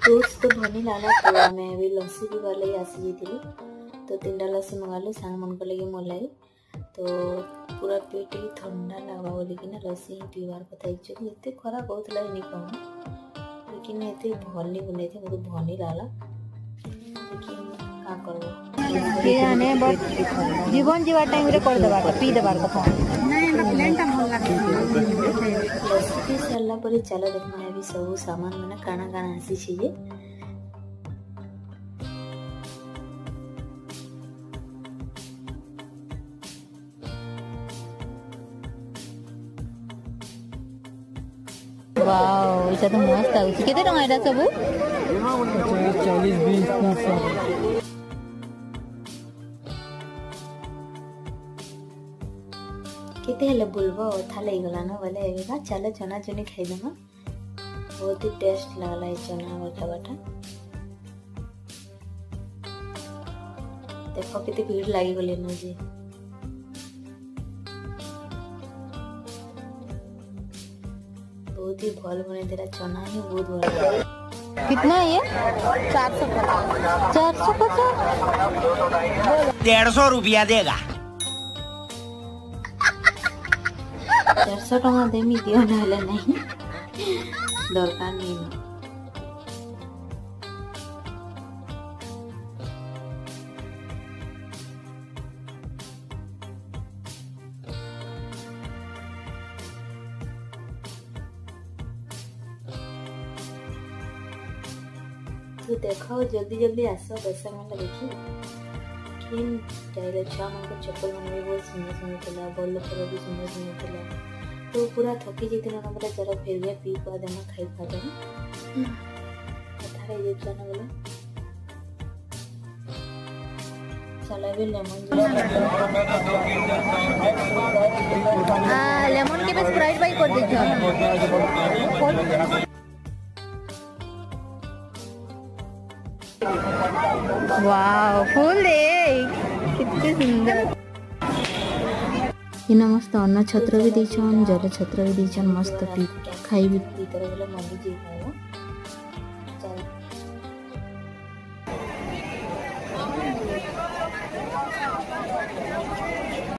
fruits तो भनी लाला तो आम भी लस्सी भी वाले आसी जाइए तो 3टा लस्सी मंगालु सांग मन को लगे मोर लगे तो पूरा पेट ही ठंडा लगा बोलिकिना लस्सी ही पीवार कथा एक्चुअली एते खराब होता है नहीं कहूँ लेकिन एते भल नहीं बने थे मतलब भनी लाला लेकिन का करबो के आने बट जीवन जीवा टाइम रे कर देबा पी देबार कथा नहीं एटा प्लेनटा भल लागे लस्सी पी सारला परे चला देखमा अभी सब सामान माने काना काना आसी छिए वाओ इटा तो मस्त आउछि केते टंगा एटा सब 40 20 केते हेले बोलबो था लई गला न बोले एबा चलो चना चनी खाई देमा बहुत ही टेस्ट लागला है चना बटा बटा देखो केते भीड़ लागी गले न जी बहुत ही भल बने तेरा चना ही बहुत भल कितना है ये 450 150 रुपया देगा 400 टका देमी दियो नहले नहीं दरकार नहीं न तो देखो जल्दी जल्दी आसो 10 मिनट देखी किन टाइल छा मन को चप्पल मन भी बहुत सुंदर सुंदर थला बल्लो पर भी सुंदर सुंदर थला तो पूरा थकी जेतना न बोला जरा फिर गया पी पा देना खाई पा देना थारे जे जाना बोला चला भी लेमन लेमन के पे स्प्राइट बाई कर दे वाओ फुल दे कितने सुंदर इन मस्त अन्न छत्र भी दीछन जल छत्र भी दीछन मस्त पी खाई भी पी करे बोले मंदी जी खाइबो